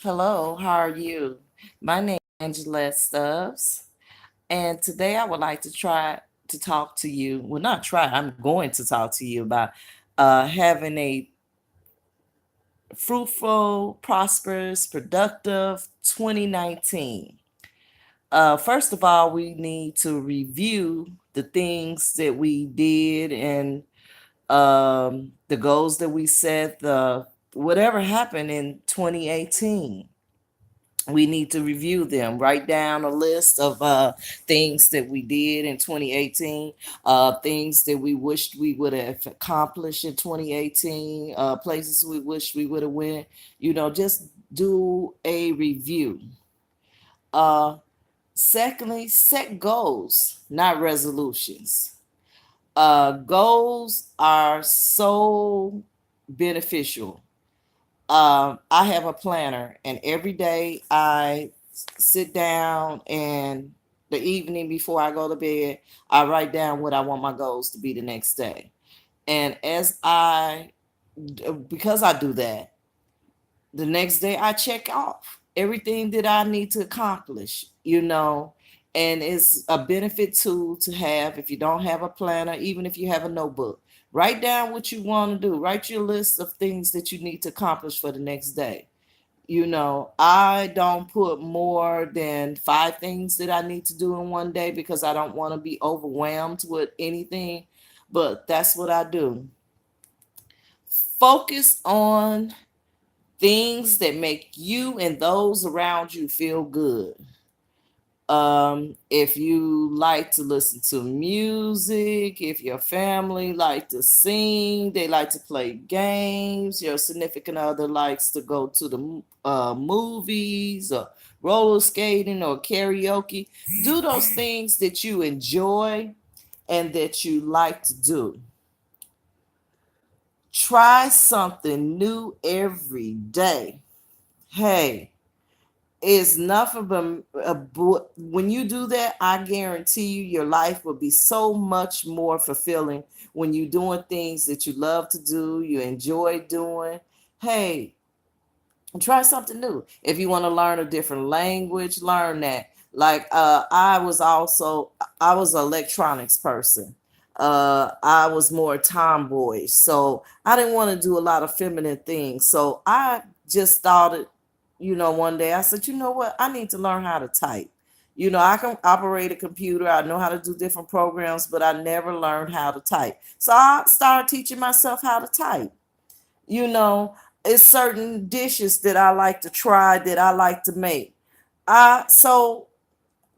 Hello, how are you? My name is Angela Stubbs, and today I would like to try to talk to you. Well, not try, I'm going to talk to you about having a fruitful, prosperous, productive 2019. First of all, we need to review the things that we did and the goals that we set, the whatever happened in 2018. We need to review them, write down a list of things that we did in 2018, things that we wished we would have accomplished in 2018, places we wish we would have went. Just do a review. uh, Secondly, set goals, not resolutions. Goals are so beneficial. I have a planner, and every day I sit down, and the evening before I go to bed, I write down what I want my goals to be the next day. And because I do that, the next day I check off everything that I need to accomplish, and it's a benefit tool to have if you don't have a planner, even if you have a notebook. Write down what you want to do, write your list of things that you need to accomplish for the next day. I don't put more than 5 things that I need to do in one day because I don't want to be overwhelmed with anything, but that's what I do. Focus on things that make you and those around you feel good. If you like to listen to music, if your family like to sing, they like to play games, your significant other likes to go to the movies or roller skating or karaoke, do those things that you enjoy and that you like to do. Try something new every day. Hey, it's nothing but when you do that, I guarantee you your life will be so much more fulfilling when you're doing things that you love to do, you enjoy doing. Hey, try something new. If you want to learn a different language, learn that. Like I was an electronics person. I was more tomboy, so I didn't want to do a lot of feminine things. So I just started, one day I said, you know what, I need to learn how to type. I can operate a computer, I know how to do different programs, but I never learned how to type. So I started teaching myself how to type. you know it's certain dishes that I like to try, that I like to make. So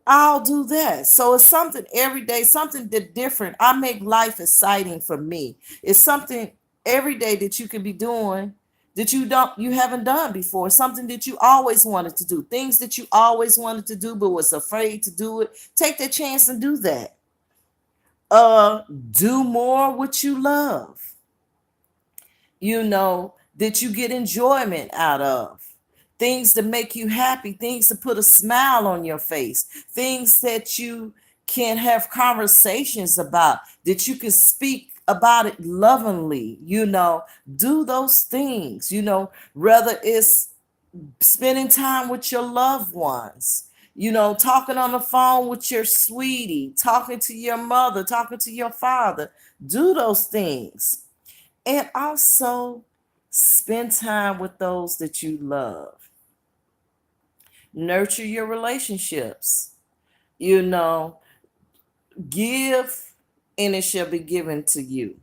I'll do that. So it's something every day, something that different. I make life exciting for me. It's something every day that you can be doing that you haven't done before. Something that you always wanted to do. Things that you always wanted to do but was afraid to do it. Take that chance and do that. Do more what you love, that you get enjoyment out of. Things that make you happy, things to put a smile on your face, things that you can have conversations about, that you can speak about it lovingly. Do those things, whether it's spending time with your loved ones, talking on the phone with your sweetie, talking to your mother, talking to your father. Do those things. And also spend time with those that you love. Nurture your relationships. You know, give and it shall be given to you.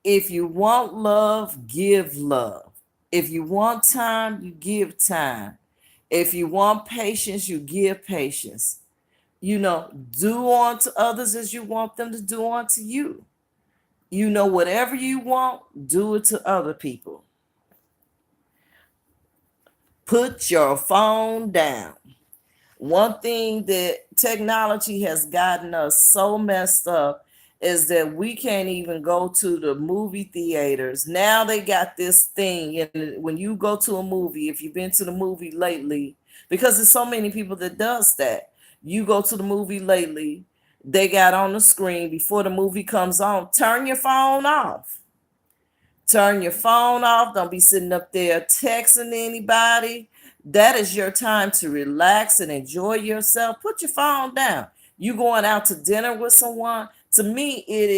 If you want love, give love. If you want time, you give time. If you want patience, you give patience. Do unto others as you want them to do unto you. Whatever you want, do it to other people. Put your phone down. One thing that technology has gotten us so messed up is that we can't even go to the movie theaters. Now they got this thing, and when you go to a movie, if you've been to the movie lately, because there's so many people that does that, you go to the movie lately, they got on the screen before the movie comes on, turn your phone off. Turn your phone off. Don't be sitting up there texting anybody. That is your time to relax and enjoy yourself. Put your phone down. You going out to dinner with someone? To me, it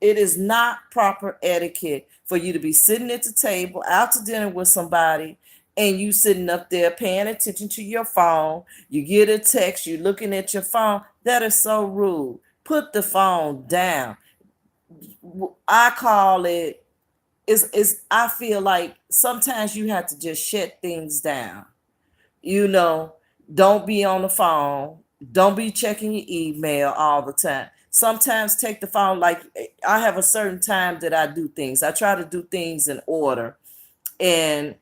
is not proper etiquette for you to be sitting at the table out to dinner with somebody and you sitting up there paying attention to your phone. You get a text, you're looking at your phone. That is so rude. Put the phone down. I call it is I feel like sometimes you have to just shut things down. you know, don't be on the phone. Don't be checking your email all the time. Sometimes take the phone, like I have a certain time that I do things. I try to do things in order. And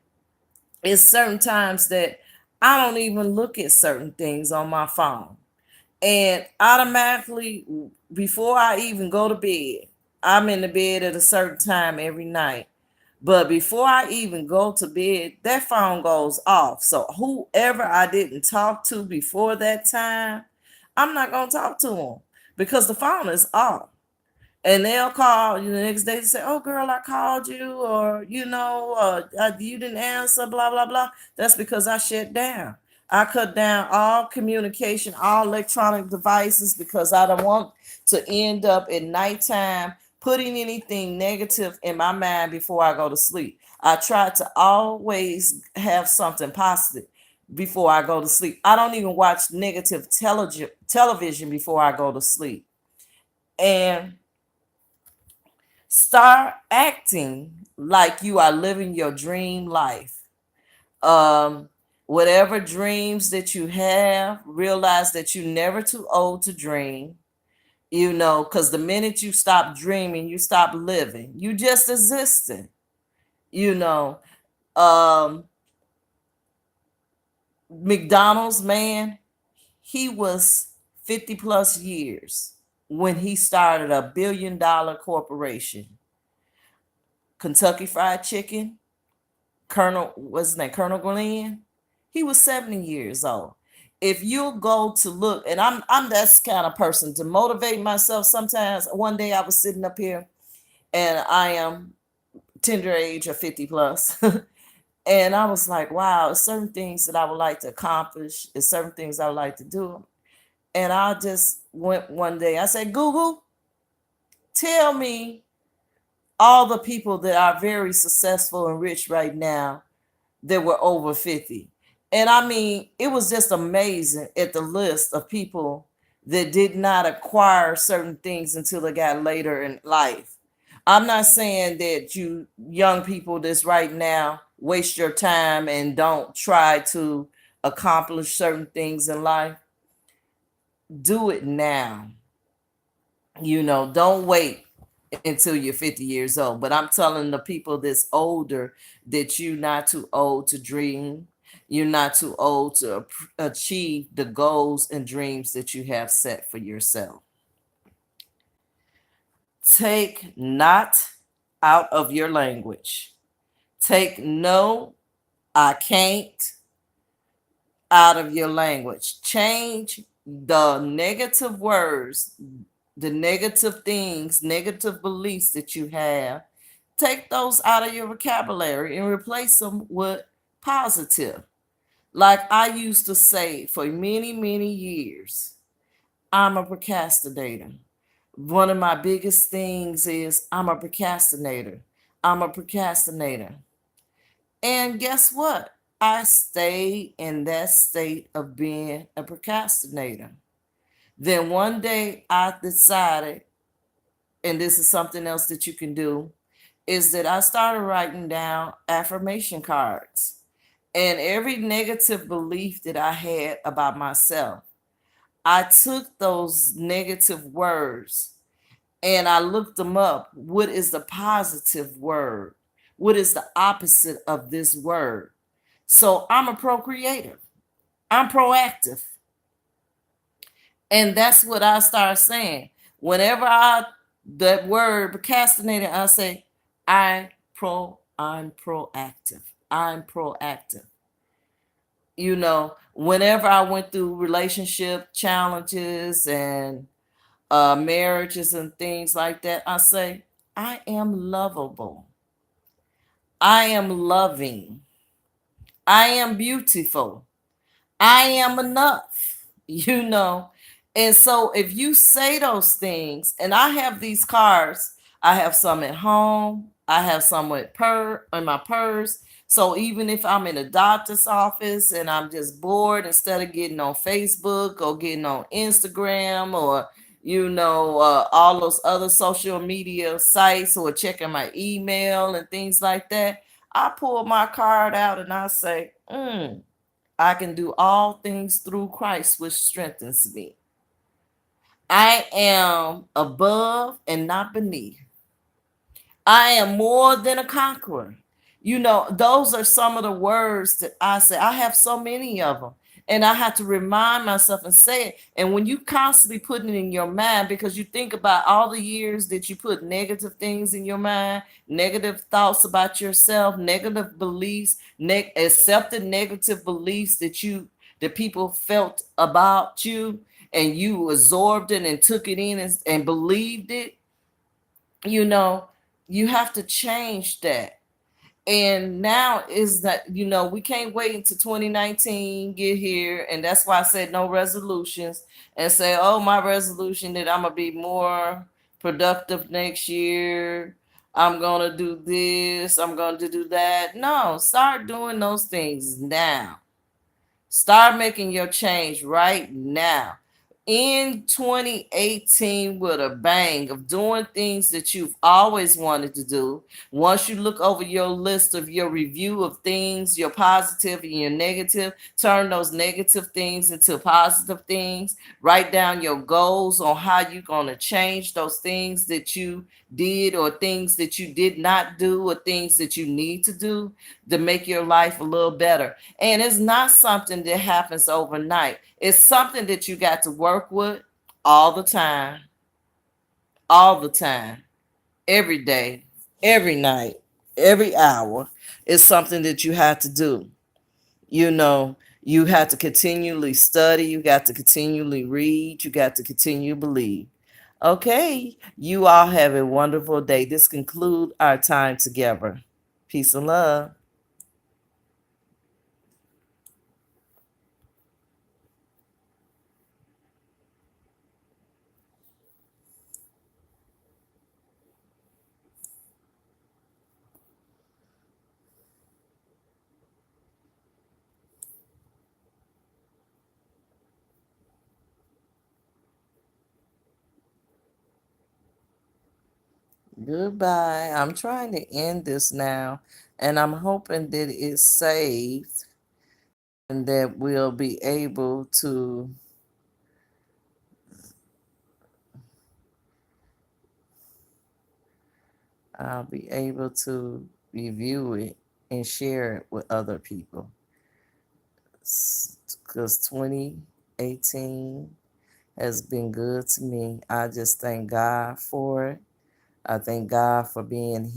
it's certain times that I don't even look at certain things on my phone. And automatically, before I even go to bed, I'm in the bed at a certain time every night. But before I even go to bed, that phone goes off. So whoever I didn't talk to before that time, I'm not going to talk to them because the phone is off. And they'll call you the next day to say, "Oh, girl, I called you," or you didn't answer, blah blah blah. That's because I shut down. I cut down all communication, all electronic devices because I don't want to end up at nighttime putting anything negative in my mind before I go to sleep. I try to always have something positive before I go to sleep. I don't even watch negative television before I go to sleep. And start acting like you are living your dream life. Um, Whatever dreams that you have, realize that you're never too old to dream. Because the minute you stop dreaming, you stop living. You just existing. You know, um, McDonald's man, he was 50 plus years when he started a $1 billion corporation. Kentucky Fried Chicken, Colonel, what's his name? Colonel Glenn. He was 70 years old. If you go to look, and I'm that kind of person to motivate myself. Sometimes one day I was sitting up here and I am tender age of 50 plus. And I was like, wow, there's certain things that I would like to accomplish. There's certain things I would like to do. And I just went one day, I said, Google, tell me all the people that are very successful and rich right now that were over 50. And I mean, it was just amazing at the list of people that did not acquire certain things until they got later in life. I'm not saying that you young people that's right now waste your time and don't try to accomplish certain things in life. Do it now. Don't wait until you're 50 years old. But I'm telling the people that's older that you're not too old to dream. You're not too old to achieve the goals and dreams that you have set for yourself. Take not out of your language. Take no, I can't out of your language. Change the negative words, the negative things, negative beliefs that you have. Take those out of your vocabulary and replace them with positive. Like I used to say for many, many years, I'm a procrastinator. One of my biggest things is I'm a procrastinator. I'm a procrastinator. And guess what? I stayed in that state of being a procrastinator. Then one day I decided, and this is something else that you can do, is that I started writing down affirmation cards. And every negative belief that I had about myself, I took those negative words and I looked them up. What is the positive word? What is the opposite of this word? So I'm a procreator. I'm proactive. And that's what I start saying. Whenever that word procrastinator, I say, I'm proactive. I'm proactive. Whenever I went through relationship challenges and marriages and things like that, I say, I am lovable. I am loving. I am beautiful. I am enough, you know. And so if you say those things, and I have these cards, I have some at home, I have some with in my purse. So even if I'm in a doctor's office and I'm just bored, instead of getting on Facebook or getting on Instagram or all those other social media sites or checking my email and things like that, I pull my card out and I say, I can do all things through Christ, which strengthens me. I am above and not beneath. I am more than a conqueror. Those are some of the words that I say. I have so many of them. And I have to remind myself and say it. And when you constantly put it in your mind, because you think about all the years that you put negative things in your mind, negative thoughts about yourself, negative beliefs, accepted negative beliefs that people felt about you, and you absorbed it and took it in and believed it, you know, you have to change that. And now is that, we can't wait until 2019 get here. And that's why I said no resolutions and say, oh, my resolution that I'm going to be more productive next year. I'm going to do this. I'm going to do that. No, start doing those things now. Start making your change right now. In 2018 with a bang of doing things that you've always wanted to do. Once you look over your list of your review of things, your positive and your negative, turn those negative things into positive things. Write down your goals on how you're going to change those things that you did or things that you did not do or things that you need to do to make your life a little better. And it's not something that happens overnight. It's something that you got to work with all the time, every day, every night, every hour. It's something that you have to do. You have to continually study. You got to continually read. You got to continue to believe. Okay, you all have a wonderful day. This concludes our time together. Peace and love. Goodbye. I'm trying to end this now, and I'm hoping that it's saved and that we'll be able to I'll be able to review it and share it with other people. Because 2018 has been good to me. I just thank God for it. I thank God for being here.